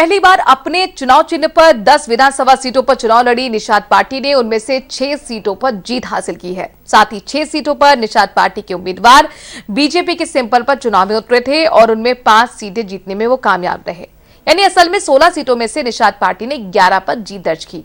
पहली बार अपने चुनाव चिन्ह पर 10 विधानसभा सीटों पर चुनाव लड़ी निषाद पार्टी ने उनमें से 6 सीटों पर जीत हासिल की है। साथ ही 6 सीटों पर निषाद पार्टी के उम्मीदवार बीजेपी के सिंपल पर चुनाव में उतरे थे और उनमें 5 सीटें जीतने में वो कामयाब रहे। यानी असल में 16 सीटों में से निषाद पार्टी ने 11 पर जीत दर्ज की।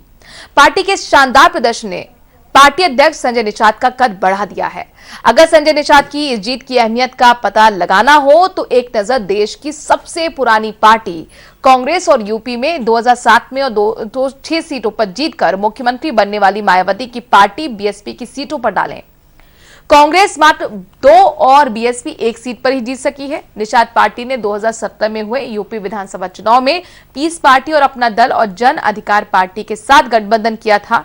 पार्टी के शानदार प्रदर्शन ने पार्टी अध्यक्ष संजय निषाद का कद बढ़ा दिया है। अगर संजय निषाद की इस जीत की अहमियत का पता लगाना हो तो एक नजर देश की सबसे पुरानी पार्टी कांग्रेस और यूपी में 2007 में और 6 सीटों पर जीतकर मुख्यमंत्री बनने वाली मायावती की पार्टी बीएसपी की सीटों पर डालें। कांग्रेस मात्र 2 और बीएसपी 1 सीट पर ही जीत सकी है। निषाद पार्टी ने 2017 में हुए यूपी विधानसभा चुनाव में पीस पार्टी और अपना दल और जन अधिकार पार्टी के साथ गठबंधन किया था।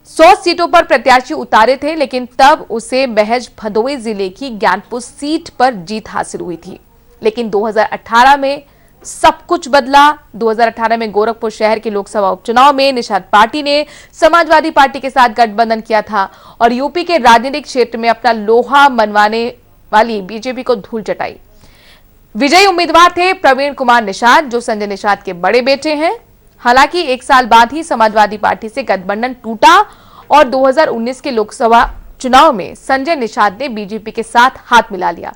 100 सीटों पर प्रत्याशी उतारे थे, लेकिन तब उसे महज भदोही जिले की ज्ञानपुर सीट पर जीत हासिल हुई थी। लेकिन 2018 में सब कुछ बदला। 2018 में गोरखपुर शहर के लोकसभा उपचुनाव में निषाद पार्टी ने समाजवादी पार्टी के साथ गठबंधन किया था और यूपी के राजनीतिक क्षेत्र में अपना लोहा मनवाने वाली बीजेपी को धूल चटाई। विजयी उम्मीदवार थे प्रवीण कुमार निषाद, जो संजय निषाद के बड़े बेटे हैं। हालांकि 1 साल बाद ही समाजवादी पार्टी से गठबंधन टूटा और 2019 के लोकसभा चुनाव में संजय निषाद ने बीजेपी के साथ हाथ मिला लिया।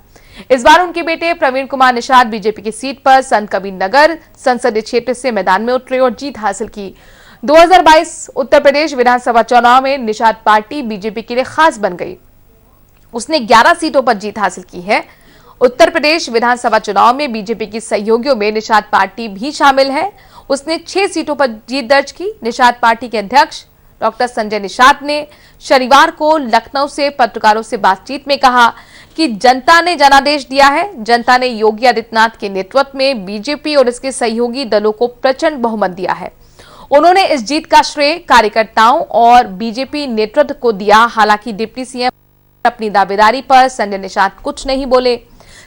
इस बार उनके बेटे प्रवीण कुमार निषाद बीजेपी की सीट पर संत कबीर नगर संसदीय क्षेत्र से मैदान में उतरे और जीत हासिल की। 2022 उत्तर प्रदेश विधानसभा चुनाव में निषाद पार्टी बीजेपी के लिए खास बन गई। उसने 11 सीटों पर जीत हासिल की है। उत्तर प्रदेश विधानसभा चुनाव में बीजेपी की सहयोगियों में निषाद पार्टी भी शामिल है। उसने 6 सीटों पर जीत दर्ज की। निषाद पार्टी के अध्यक्ष डॉक्टर संजय निषाद ने शनिवार को लखनऊ से पत्रकारों से बातचीत में कहा कि जनता ने जनादेश दिया है। जनता ने योगी आदित्यनाथ के नेतृत्व में बीजेपी और इसके सहयोगी दलों को प्रचंड बहुमत दिया है। उन्होंने इस जीत का श्रेय कार्यकर्ताओं और बीजेपी नेतृत्व को दिया। हालांकि डिप्टी सीएम अपनी दावेदारी पर संजय निषाद कुछ नहीं बोले।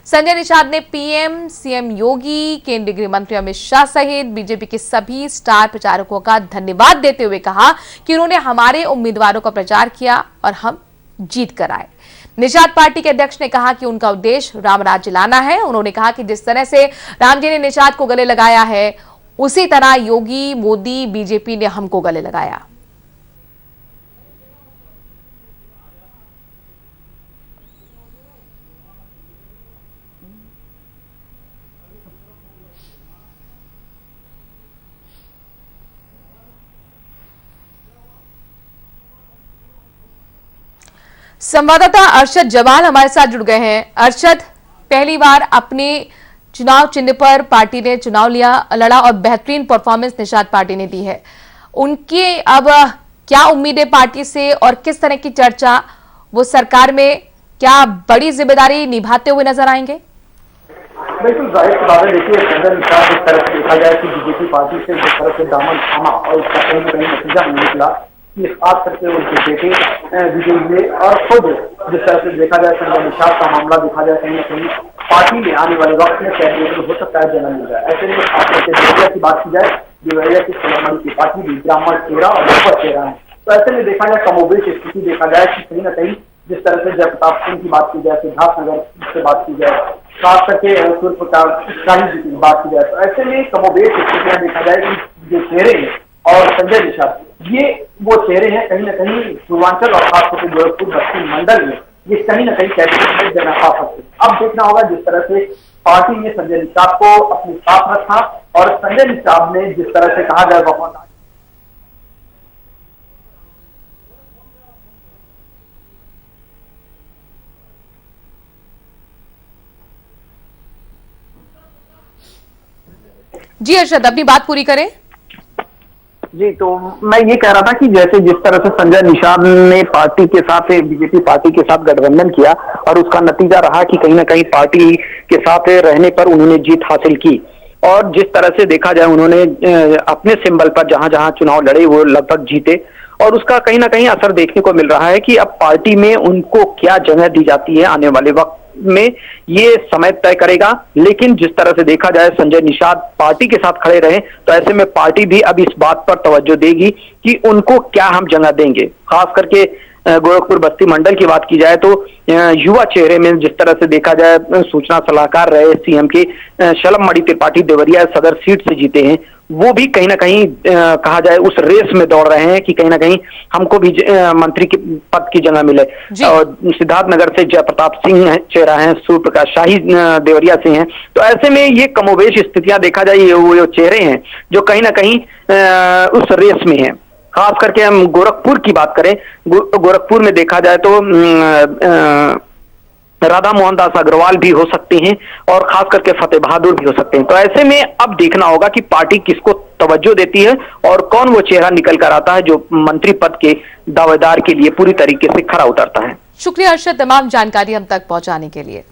संजय निषाद ने पीएम सीएम योगी, केंद्रीय गृह मंत्री अमित शाह सहित बीजेपी के सभी स्टार प्रचारकों का धन्यवाद देते हुए कहा कि उन्होंने हमारे उम्मीदवारों का प्रचार किया और हम जीत कर आए। निषाद पार्टी के अध्यक्ष ने कहा कि उनका उद्देश्य राम राज्य लाना है। उन्होंने कहा कि जिस तरह से राम जी ने निषाद को गले लगाया है, उसी तरह योगी, मोदी, बीजेपी ने हमको गले लगाया। संवाददाता अरशद जवाल हमारे साथ जुड़ गए हैं। अरशद, पहली बार अपने चुनाव चिन्ह पर पार्टी ने चुनाव लड़ा और बेहतरीन परफॉर्मेंस निषाद पार्टी ने दी है। उनकी अब क्या उम्मीदें पार्टी से और किस तरह की चर्चा वो सरकार में क्या बड़ी जिम्मेदारी निभाते हुए नजर आएंगे? बिल्कुल जाहिर सी बात है। देखिए, संजय निषाद जिस तरह से देखा जाए कि बीजेपी पार्टी से जिस तरह से दामन थामा और उसका कहीं न कहीं नतीजा नहीं निकला कि खास करके उनके बेटे विजय हुए और खुद जिस तरह से देखा जाए संजय निषाद का मामला देखा जाए कहीं न कहीं पार्टी में आने वाले वक्त में कैबिनेट हो सकता है जन्म मिल जाए। ऐसे में खास करके देवरिया की बात की जाए, देवरिया की सोनामणि की पार्टी भी ब्राह्मण चेहरा और ऊपर चेहरा है। तो ऐसे में देखा जाए कमोबेश स्थिति देखा जाए कि कहीं न कहीं जिस तरह से जयप्रताप सिंह की बात की जाए, सिद्धार्थनगर से बात की जाए, खास करके सूर्य प्रकाश जी की बात की जाए, तो ऐसे में कमोबेश स्थितियां देखा जाए कि जो चेहरे हैं और संजय निषाद ये वो चेहरे हैं कहीं न कहीं पूर्वांचल और खासकर गोरखपुर दक्षिण मंडल में ये कहीं न कहीं कैबिनेट में जगह पा सकते। अब देखना होगा जिस तरह से पार्टी ने संजय निषाद को अपने साथ रखा और संजय निषाद ने जिस तरह से कहा जाए वफादार। जी अरशद, अपनी बात पूरी करें। जी, तो मैं ये कह रहा था कि जैसे जिस तरह से संजय निषाद ने पार्टी के साथ बीजेपी पार्टी के साथ गठबंधन किया और उसका नतीजा रहा कि कहीं ना कहीं पार्टी के साथ रहने पर उन्होंने जीत हासिल की और जिस तरह से देखा जाए उन्होंने अपने सिंबल पर जहां जहां चुनाव लड़े वो लगभग जीते और उसका कहीं ना कहीं असर देखने को मिल रहा है कि अब पार्टी में उनको क्या जगह दी जाती है आने वाले वक्त में ये समय तय करेगा। लेकिन जिस तरह से देखा जाए संजय निषाद पार्टी के साथ खड़े रहे तो ऐसे में पार्टी भी अब इस बात पर तवज्जो देगी कि उनको क्या हम जगह देंगे। खास करके गोरखपुर बस्ती मंडल की बात की जाए तो युवा चेहरे में जिस तरह से देखा जाए, सूचना सलाहकार रहे सीएम के शलभ मणि त्रिपाठी देवरिया सदर सीट से जीते हैं, वो भी कहीं ना कहीं कहा जाए उस रेस में दौड़ रहे हैं कि कहीं ना कहीं हमको भी मंत्री के पद की जगह मिले। और सिद्धार्थनगर से जयप्रताप सिंह चेहरा है, सूर्य प्रकाश शाही देवरिया से हैं। तो ऐसे में ये कमोवेश स्थितियां देखा जाए, ये वो चेहरे हैं जो कहीं ना कहीं उस रेस में हैं। खास करके हम गोरखपुर की बात करें, गोरखपुर में देखा जाए तो राधा मोहन दास अग्रवाल भी हो सकते हैं और खास करके फतेह बहादुर भी हो सकते हैं। तो ऐसे में अब देखना होगा कि पार्टी किसको तवज्जो देती है और कौन वो चेहरा निकल कर आता है जो मंत्री पद के दावेदार के लिए पूरी तरीके से खरा उतरता है। शुक्रिया अर्शद, तमाम जानकारी हम तक पहुंचाने के लिए।